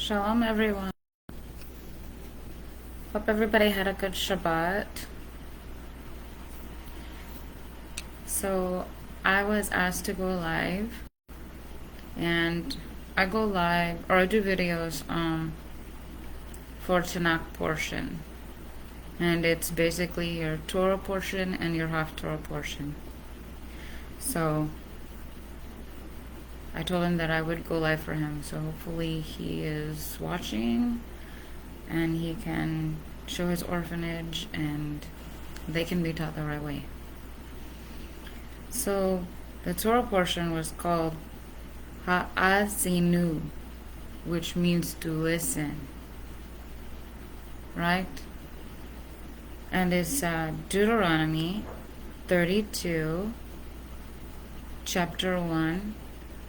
Shalom, everyone. Hope everybody had a good Shabbat. So, I was asked to go live, and I go live, or I do videos for Tanakh portion. And it's basically your Torah portion and your half-Torah portion. So, I told him that I would go live for him, so hopefully he is watching and he can show his orphanage and they can be taught the right way. So the Torah portion was called Ha'azinu, which means to listen, right? And it's Deuteronomy 32, chapter 1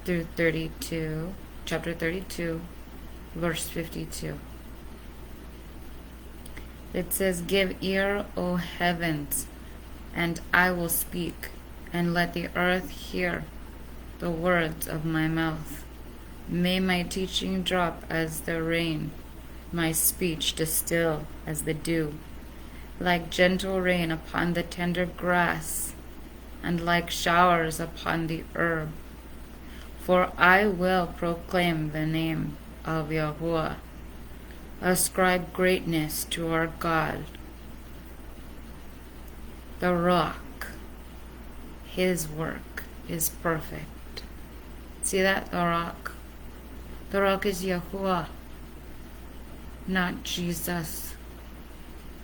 through 32, chapter 32, verse 52. It says, "Give ear, O heavens, and I will speak, and let the earth hear the words of my mouth. May my teaching drop as the rain, my speech distill as the dew, like gentle rain upon the tender grass, and like showers upon the herb. For I will proclaim the name of Yahuwah. Ascribe greatness to our God, the rock. His work is perfect." See that? The rock. The rock is Yahuwah, not Jesus,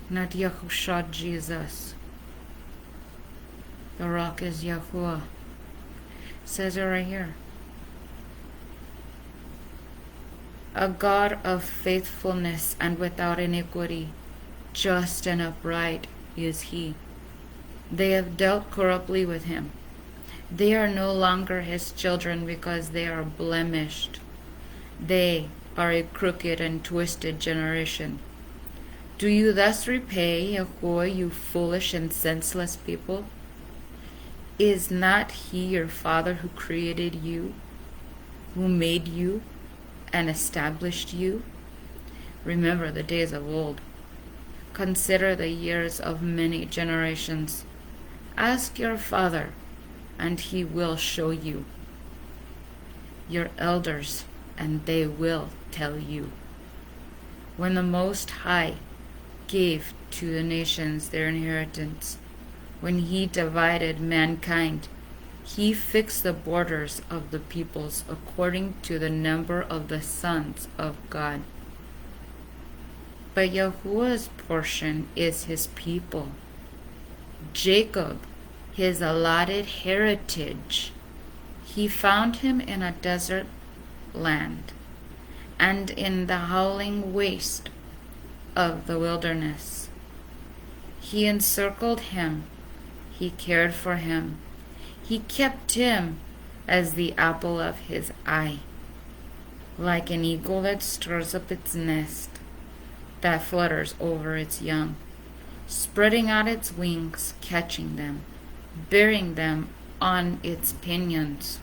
not Yahusha Jesus. The rock is Yahuwah. It says it right here. A God of faithfulness and without iniquity, just and upright is he. They have dealt corruptly with him. They are no longer his children because they are blemished. They are a crooked and twisted generation. Do you thus repay Yahuwah, you foolish and senseless people? Is not he your Father who created you, who made you, and established you? Remember the days of old. Consider the years of many generations. Ask your father, and he will show you. Your elders, and they will tell you. When the Most High gave to the nations their inheritance, when he divided mankind, he fixed the borders of the peoples according to the number of the sons of God. But Yahuwah's portion is his people, Jacob, his allotted heritage. He found him in a desert land, and in the howling waste of the wilderness. He encircled him, he cared for him. He kept him as the apple of his eye, like an eagle that stirs up its nest, that flutters over its young, spreading out its wings, catching them, bearing them on its pinions.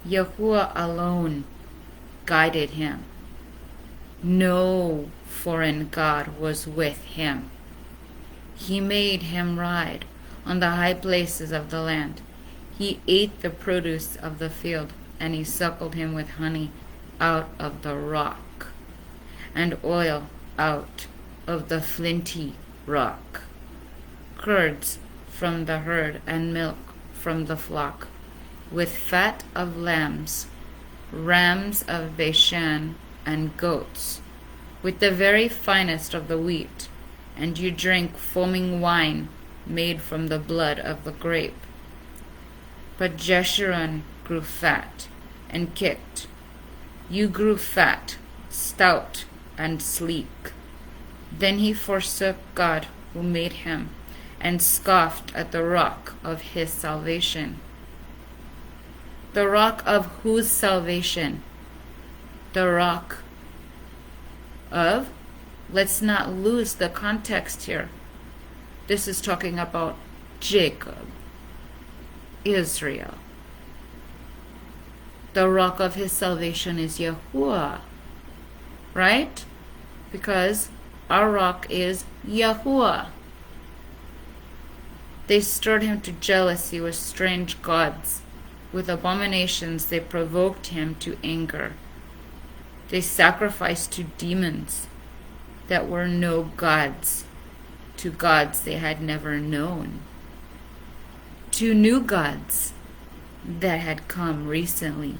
Yahuwah alone guided him. No foreign god was with him. He made him ride on the high places of the land. He ate the produce of the field, and he suckled him with honey out of the rock, and oil out of the flinty rock, curds from the herd, and milk from the flock, with fat of lambs, rams of Bashan, and goats, with the very finest of the wheat, and you drank foaming wine made from the blood of the grape. But Jeshurun grew fat and kicked. You grew fat, stout, and sleek. Then he forsook God who made him, and scoffed at the rock of his salvation. The rock of whose salvation? The rock of? Let's not lose the context here. This is talking about Jacob, Israel. The rock of his salvation is Yahuwah. right? Because our rock is Yahuwah. They stirred him to jealousy with strange gods. With abominations they provoked him to anger. They sacrificed to demons that were no gods, to gods they had never known, to new gods that had come recently.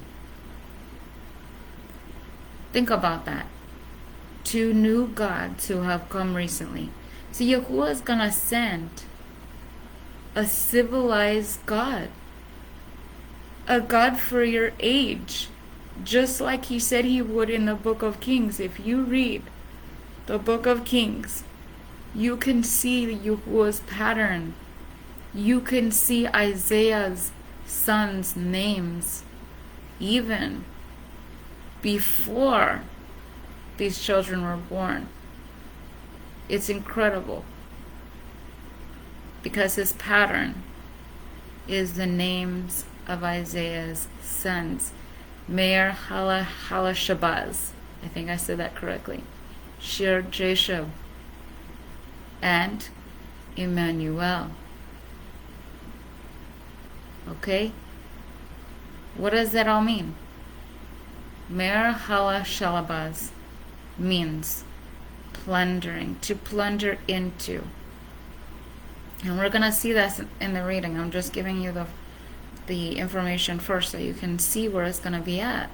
Think about that. Two new gods who have come recently. So Yahuwah is going to send a civilized God. A God for your age. Just like he said he would in the book of Kings. If you read the book of Kings, you can see Yahuwah's pattern. You can see Isaiah's sons' names even before these children were born. It's incredible because his pattern is the names of Isaiah's sons. Meir Halashabaz, I think I said that correctly, Shir Jeshub, and Emmanuel. Okay? What does that all mean? Meir Halashabaz means plundering, to plunder into. And we're going to see that in the reading. I'm just giving you the information first so you can see where it's going to be at.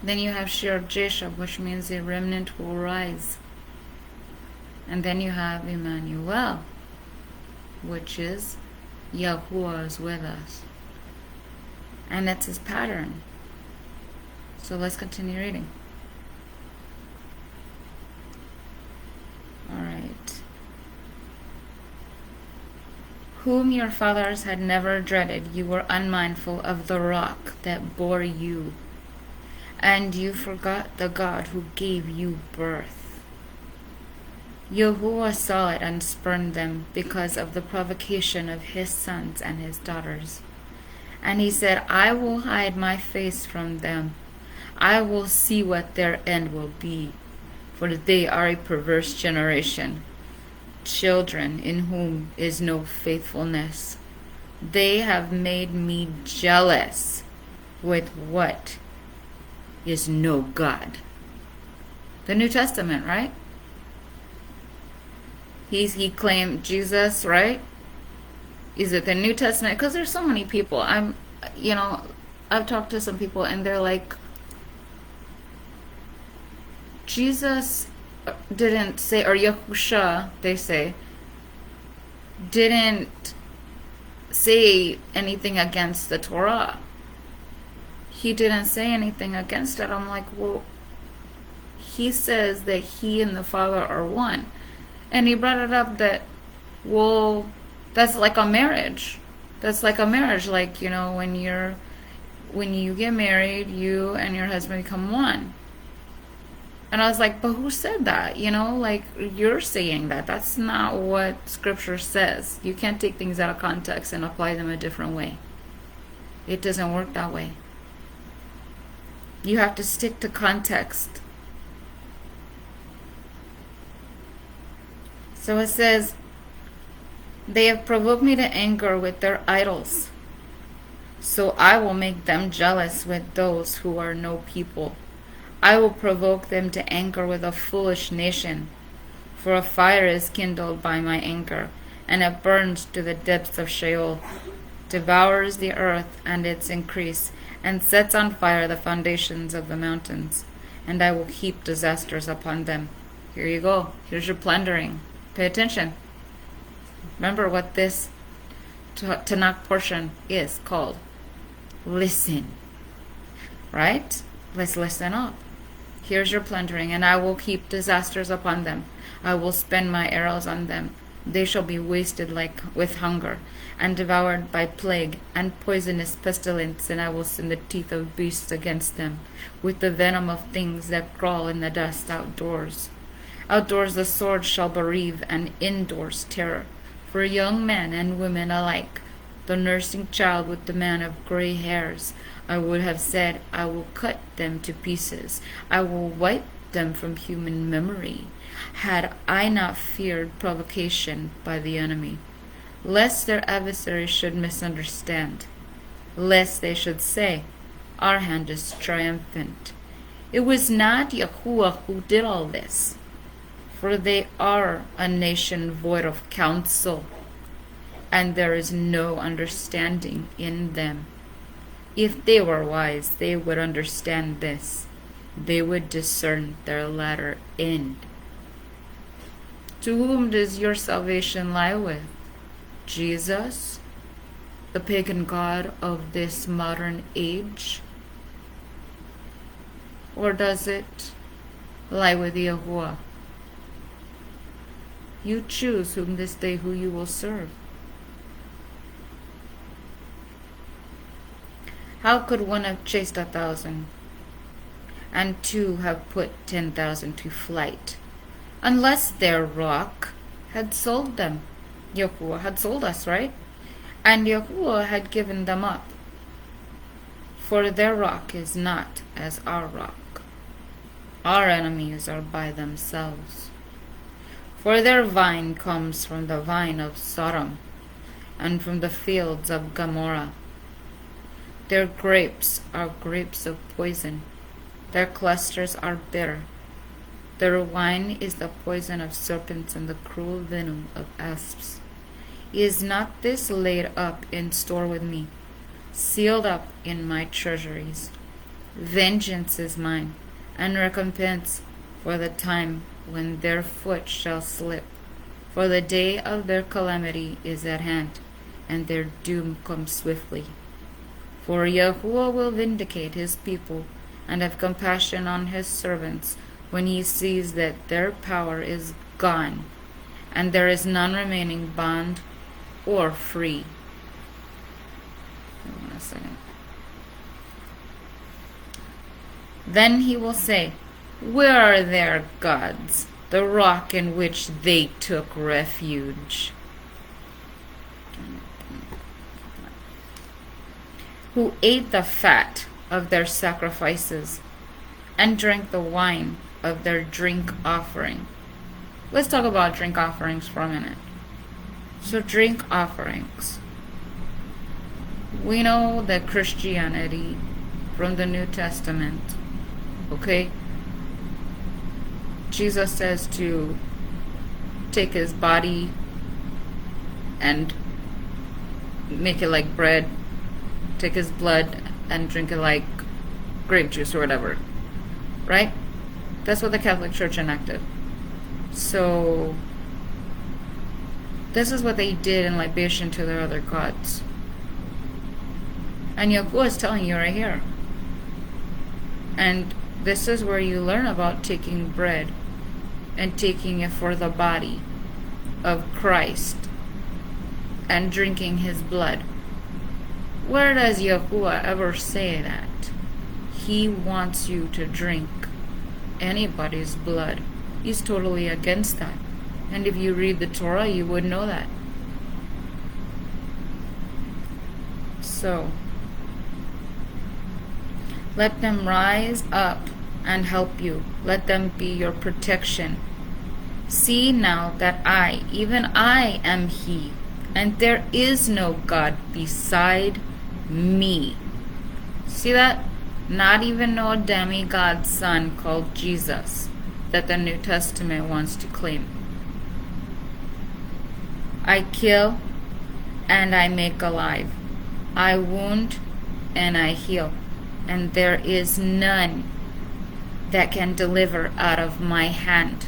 Then you have Shir Jeshub, which means a remnant will rise. And then you have Emmanuel, which is Yahuwah is with us. And that's his pattern. So let's continue reading. Alright. Whom your fathers had never dreaded, you were unmindful of the rock that bore you, and you forgot the God who gave you birth. Yahuwah saw it and spurned them because of the provocation of his sons and his daughters. And he said, I will hide my face from them. I will see what their end will be, for they are a perverse generation, children in whom is no faithfulness. They have made me jealous with what is no God. The New Testament, right? He claimed Jesus, right? Is it the New Testament? Because there's so many people. I've talked to some people and they're like, Jesus didn't say, or Yahusha, they say, didn't say anything against the Torah. He didn't say anything against it. I'm like, well, he says that he and the Father are one. And he brought it up that, well, that's like a marriage. That's like a marriage. Like, when you get married, you and your husband become one. And I was like, but who said that? Like, you're saying that. That's not what Scripture says. You can't take things out of context and apply them a different way. It doesn't work that way. You have to stick to context. So it says, they have provoked me to anger with their idols. So I will make them jealous with those who are no people. I will provoke them to anger with a foolish nation. For a fire is kindled by my anger, and it burns to the depths of Sheol, devours the earth and its increase, and sets on fire the foundations of the mountains. And I will heap disasters upon them. Here you go. Here's your plundering. Pay attention. Remember what this Tanakh portion is called. Listen. Right? Let's listen up. Here's your plundering, and I will heap disasters upon them. I will spend my arrows on them. They shall be wasted with hunger, and devoured by plague and poisonous pestilence, and I will send the teeth of beasts against them, with the venom of things that crawl in the dust outdoors. Outdoors the sword shall bereave, and indoors terror, for young men and women alike, the nursing child with the man of gray hairs. I would have said, I will cut them to pieces. I will wipe them from human memory, had I not feared provocation by the enemy, lest their adversaries should misunderstand, lest they should say, our hand is triumphant. It was not Yahuwah who did all this, for they are a nation void of counsel, and there is no understanding in them. If they were wise, they would understand this. They would discern their latter end. To whom does your salvation lie with? Jesus, the pagan god of this modern age? Or does it lie with Yahuwah? You choose whom this day who you will serve. How could one have chased 1,000, and two have put 10,000 to flight, unless their rock had sold them? Yahuwah had sold us, right? And Yahuwah had given them up. For their rock is not as our rock. Our enemies are by themselves. For their vine comes from the vine of Sodom, and from the fields of Gomorrah. Their grapes are grapes of poison. Their clusters are bitter. Their wine is the poison of serpents and the cruel venom of asps. Is not this laid up in store with me, sealed up in my treasuries? Vengeance is mine, and recompense for the time when their foot shall slip. For the day of their calamity is at hand, and their doom comes swiftly. For Yahuwah will vindicate his people and have compassion on his servants when he sees that their power is gone, and there is none remaining bond or free. Hold on a second. Then he will say, where are their gods, the rock in which they took refuge? Who ate the fat of their sacrifices and drank the wine of their drink offering. Let's talk about drink offerings for a minute. So drink offerings. We know that Christianity from the New Testament, okay? Jesus says to take his body and make it like bread, take his blood and drink it like grape juice or whatever, right? That's what the Catholic Church enacted. So this is what they did in libation to their other gods. And Yahuwah is telling you right here. And this is where you learn about taking bread and taking it for the body of Christ and drinking his blood. Where does Yahuwah ever say that? He wants you to drink anybody's blood. He's totally against that. And if you read the Torah, you would know that. So, let them rise up and help you. Let them be your protection. See now that I, even I, am He, and there is no God beside me. See that? Not even no demigod son called Jesus that the New Testament wants to claim. I kill and I make alive. I wound and I heal. And there is none that can deliver out of my hand.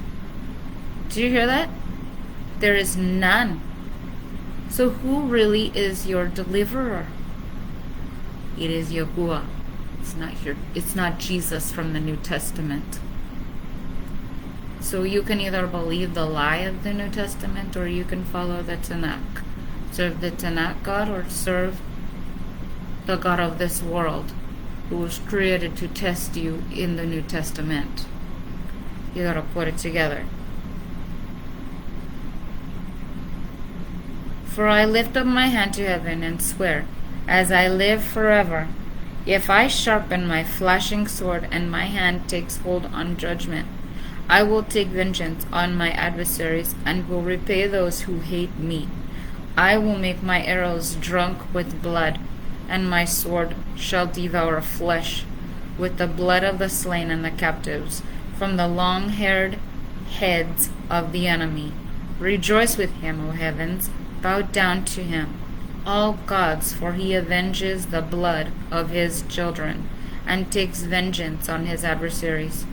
Do you hear that? There is none. So who really is your deliverer? It is Yahuwah. It's not Jesus from the New Testament. So you can either believe the lie of the New Testament or you can follow the Tanakh. Serve the Tanakh God or serve the God of this world who was created to test you in the New Testament. You gotta put it together. For I lift up my hand to heaven and swear, as I live forever, if I sharpen my flashing sword and my hand takes hold on judgment, I will take vengeance on my adversaries and will repay those who hate me. I will make my arrows drunk with blood, and my sword shall devour flesh, with the blood of the slain and the captives, from the long-haired heads of the enemy. Rejoice with him, O heavens, bow down to him, all gods, for he avenges the blood of his children, and takes vengeance on his adversaries.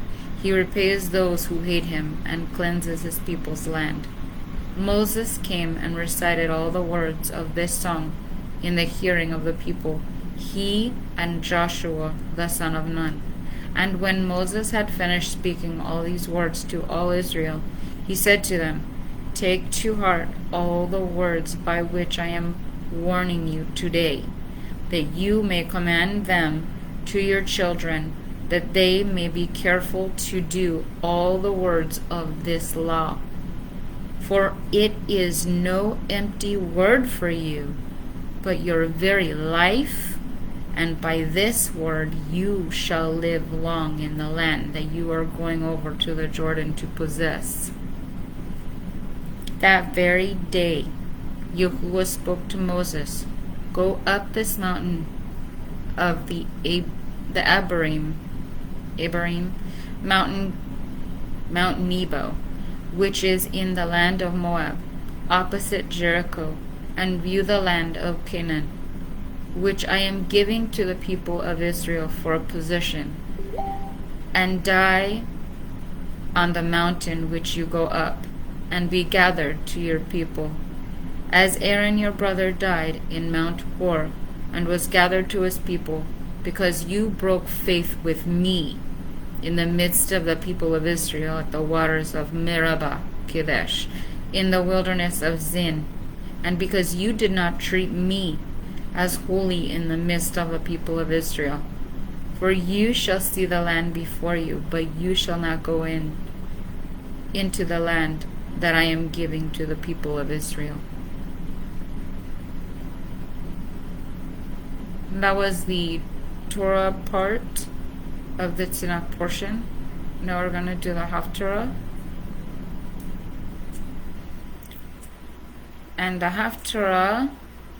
He repays those who hate him, and cleanses his people's land. Moses came and recited all the words of this song in the hearing of the people, he and Joshua the son of Nun. And when Moses had finished speaking all these words to all Israel, he said to them, Take to heart all the words by which I am warning you today, that you may command them to your children, that they may be careful to do all the words of this law. For it is no empty word for you, but your very life, and by this word you shall live long in the land that you are going over to the Jordan to possess. That very day, Yahuwah spoke to Moses, Go up this mountain of the Abarim, Mount Nebo, which is in the land of Moab, opposite Jericho, and view the land of Canaan, which I am giving to the people of Israel for a possession, and die on the mountain which you go up, and be gathered to your people. As Aaron your brother died in Mount Hor, and was gathered to his people, because you broke faith with me in the midst of the people of Israel at the waters of Meribah Kadesh, in the wilderness of Zin, and because you did not treat me as holy in the midst of the people of Israel. For you shall see the land before you, but you shall not go into the land that I am giving to the people of Israel. That was the Torah part of the Tanakh portion. Now we're going to do the Haftarah. And the Haftarah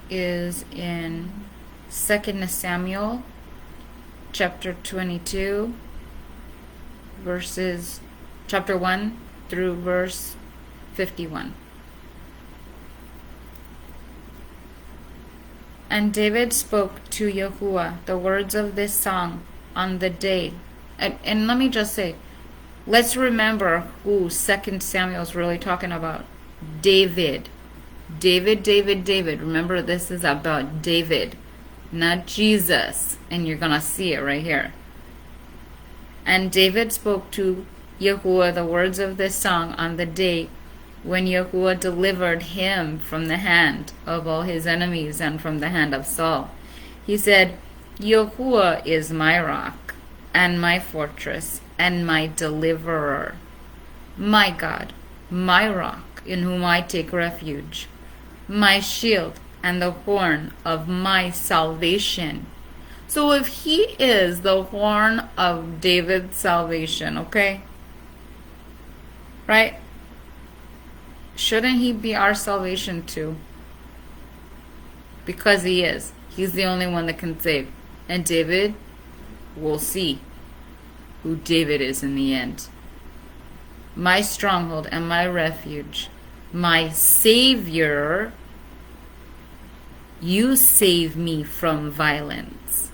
is in 2 Samuel chapter 22, chapter 1 through verse 51. And David spoke to Yahuwah the words of this song on the day. And let me just say, let's remember who 2 Samuel is really talking about. David. David. Remember, this is about David, not Jesus. And you're going to see it right here. And David spoke to Yahuwah the words of this song on the day when Yahuwah delivered him from the hand of all his enemies and from the hand of Saul. He said, Yahuwah is my rock and my fortress and my deliverer, my God, my rock in whom I take refuge, my shield and the horn of my salvation. So if he is the horn of David's salvation, okay? Right? Shouldn't he be our salvation too? Because he is. He's the only one that can save. And David, we'll see who David is in the end. My stronghold and my refuge, my Savior, you save me from violence.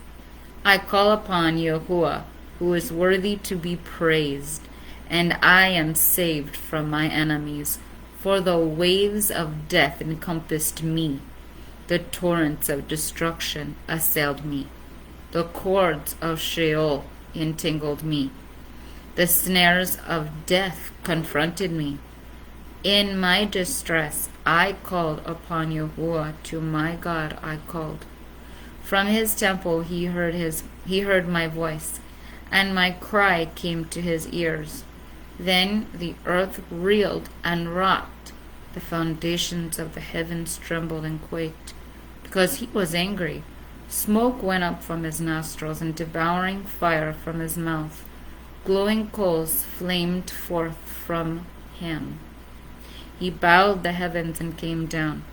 I call upon Yahuwah, who is worthy to be praised, and I am saved from my enemies. For the waves of death encompassed me. The torrents of destruction assailed me. The cords of Sheol entangled me. The snares of death confronted me. In my distress, I called upon Yahuwah. To my God I called. From his temple he heard my voice, and my cry came to his ears. Then the earth reeled and rocked. The foundations of the heavens trembled and quaked, because he was angry. Smoke went up from his nostrils, and devouring fire from his mouth. Glowing coals flamed forth from him. He bowed the heavens and came down.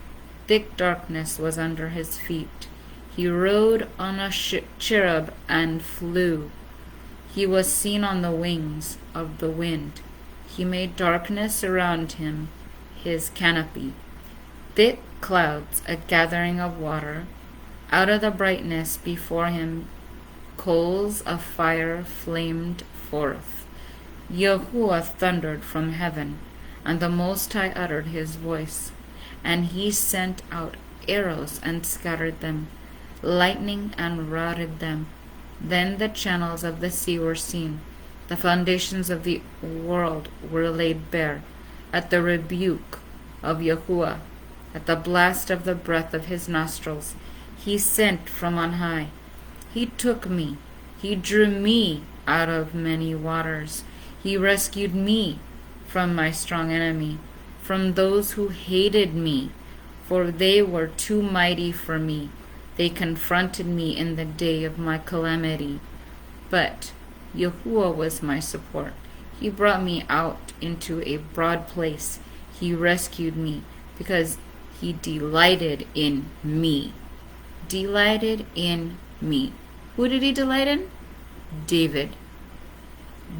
Thick darkness was under his feet. He rode on a cherub and flew. He was seen on the wings of the wind. He made darkness around him his canopy. Thick clouds, a gathering of water. Out of the brightness before him, coals of fire flamed forth. Yahuwah thundered from heaven, and the Most High uttered his voice. And he sent out arrows and scattered them, lightning and routed them. Then the channels of the sea were seen. The foundations of the world were laid bare. At the rebuke of Yahuwah, at the blast of the breath of his nostrils, he sent from on high. He took me. He drew me out of many waters. He rescued me from my strong enemy, from those who hated me, for they were too mighty for me. They confronted me in the day of my calamity. But Yahuwah was my support. He brought me out into a broad place. He rescued me because he delighted in me. Delighted in me. Who did he delight in? David.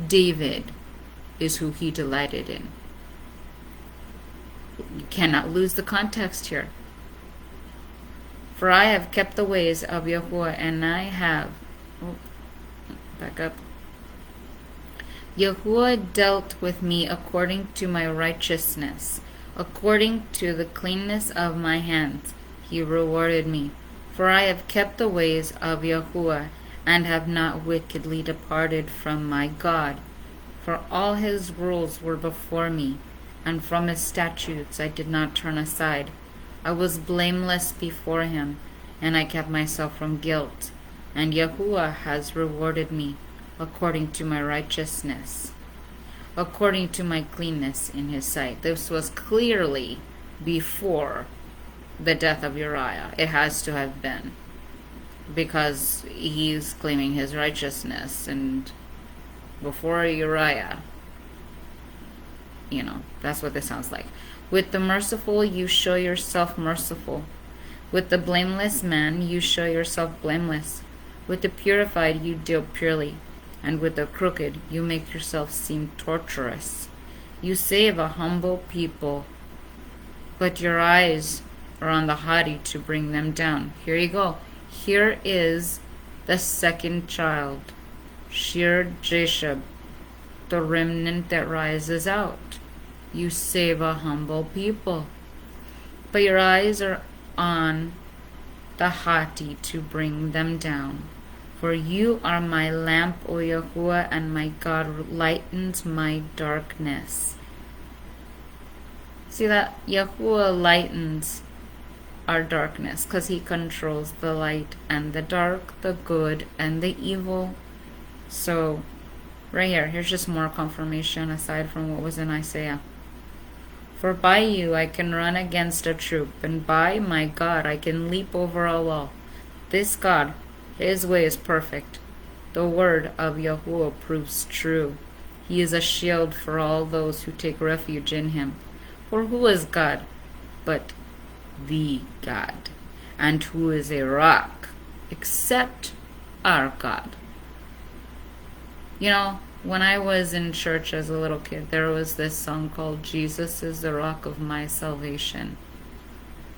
David is who he delighted in. You cannot lose the context here. For I have kept the ways of Yahuwah, and I have... back up. Yahuwah dealt with me according to my righteousness, according to the cleanness of my hands. He rewarded me. For I have kept the ways of Yahuwah, and have not wickedly departed from my God. For all his rules were before me, and from his statutes I did not turn aside. I was blameless before him, and I kept myself from guilt. And Yahuwah has rewarded me according to my righteousness, according to my cleanness in his sight. This was clearly before the death of Uriah. It has to have been, because he's claiming his righteousness, and before Uriah, that's what this sounds like. With the merciful you show yourself merciful. With the blameless man you show yourself blameless. With the purified you deal purely, and with the crooked you make yourself seem torturous. You save a humble people, but your eyes are on the haughty to bring them down. Here you go. Here is the second child, Shir Jashub, the remnant that rises out. You save a humble people, but your eyes are on the haughty to bring them down. For you are my lamp, O Yahuwah, and my God lightens my darkness. See that? Yahuwah lightens our darkness because he controls the light and the dark, the good and the evil. So right here's just more confirmation aside from what was in Isaiah. For by you I can run against a troop, and by my God I can leap over a wall. This God, his way is perfect. The word of Yahuwah proves true. He is a shield for all those who take refuge in him. For who is God but the God? And who is a rock except our God? When I was in church as a little kid, there was this song called Jesus is the Rock of My Salvation.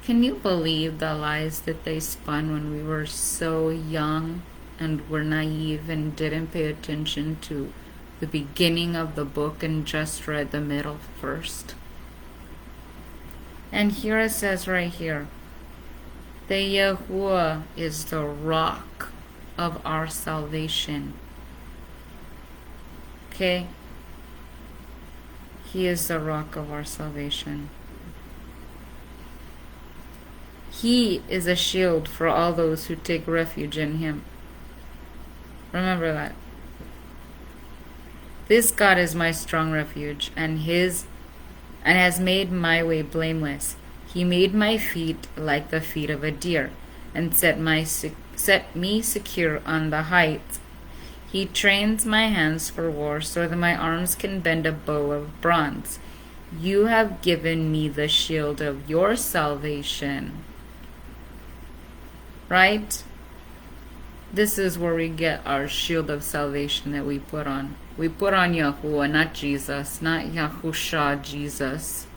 Can you believe the lies that they spun when we were so young and were naive and didn't pay attention to the beginning of the book and just read the middle first? And here it says right here, the Yahuwah is the rock of our salvation. Okay? He is the rock of our salvation. He is a shield for all those who take refuge in him. Remember that. This God is my strong refuge, and has made my way blameless. He made my feet like the feet of a deer, and set me secure on the heights. He trains my hands for war so that my arms can bend a bow of bronze. You have given me the shield of your salvation. Right? This is where we get our shield of salvation that we put on. We put on Yahuwah, not Jesus, not Yahusha, Jesus.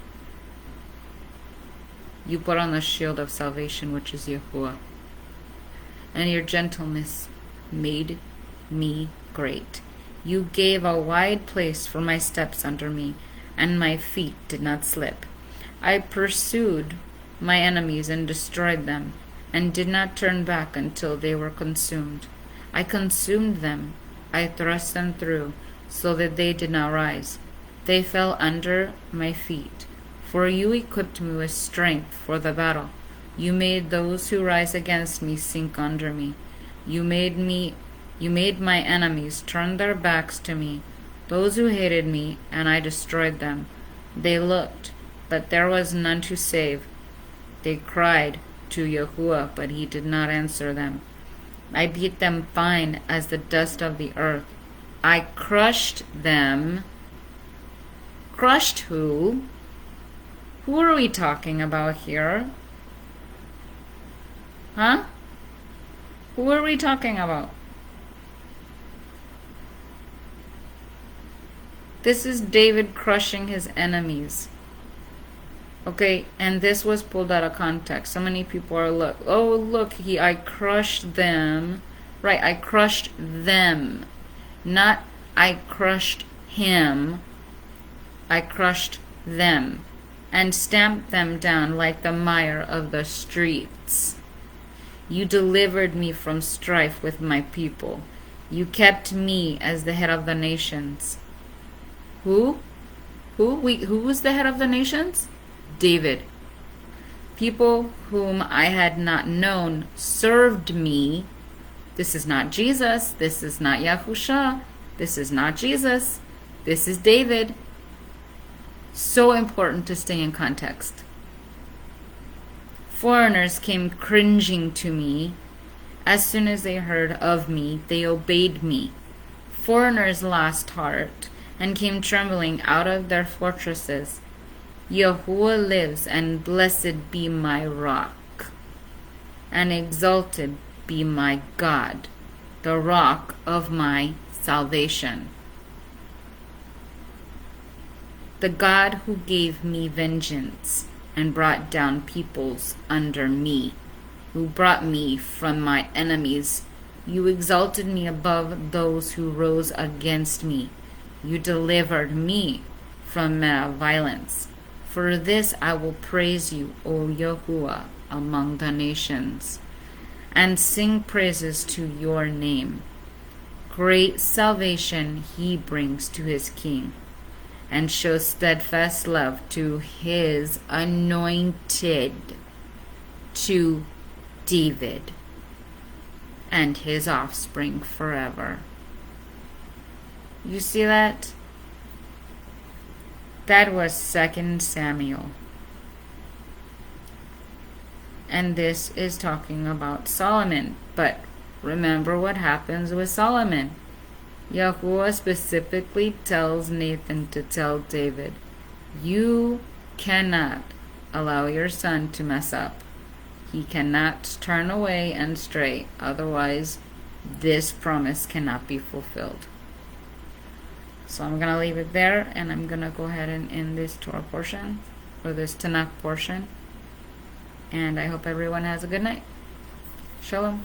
You put on the shield of salvation, which is Yahuwah. And your gentleness made me great. You gave a wide place for my steps under me, and my feet did not slip. I pursued my enemies and destroyed them, and did not turn back until they were consumed. I consumed them. I thrust them through, so that they did not rise. They fell under my feet. For you equipped me with strength for the battle. You made those who rise against me sink under me. You made my enemies turn their backs to me, those who hated me, and I destroyed them. They looked, but there was none to save. They cried to Yahuwah, but he did not answer them. I beat them fine as the dust of the earth. I crushed them. Crushed who? Who are we talking about here? Huh? Who are we talking about? This is David crushing his enemies. Okay, and this was pulled out of context. So many people are look, I crushed them. Right, I crushed them. Not I crushed him. I crushed them and stamped them down like the mire of the streets. You delivered me from strife with my people. You kept me as the head of the nations. Who? Who was the head of the nations? David. People whom I had not known served me. This is not Jesus. This is not Yahusha. This is not Jesus. This is David. So important to stay in context. Foreigners came cringing to me. As soon as they heard of me, they obeyed me. Foreigners lost heart and came trembling out of their fortresses. Yahuwah lives, and blessed be my rock, and exalted be my God, the rock of my salvation. The God who gave me vengeance and brought down peoples under me, who brought me from my enemies. You exalted me above those who rose against me. You delivered me from violence. For this I will praise you, O Yahuwah, among the nations, and sing praises to your name. Great salvation he brings to his king, and shows steadfast love to his anointed, to David and his offspring forever. You see that? That was 2 Samuel. And this is talking about Solomon. But remember what happens with Solomon. Yahuwah specifically tells Nathan to tell David, you cannot allow your son to mess up. He cannot turn away and stray. Otherwise, this promise cannot be fulfilled. So I'm going to leave it there, and I'm going to go ahead and end this Torah portion, or this Tanakh portion. And I hope everyone has a good night. Shalom.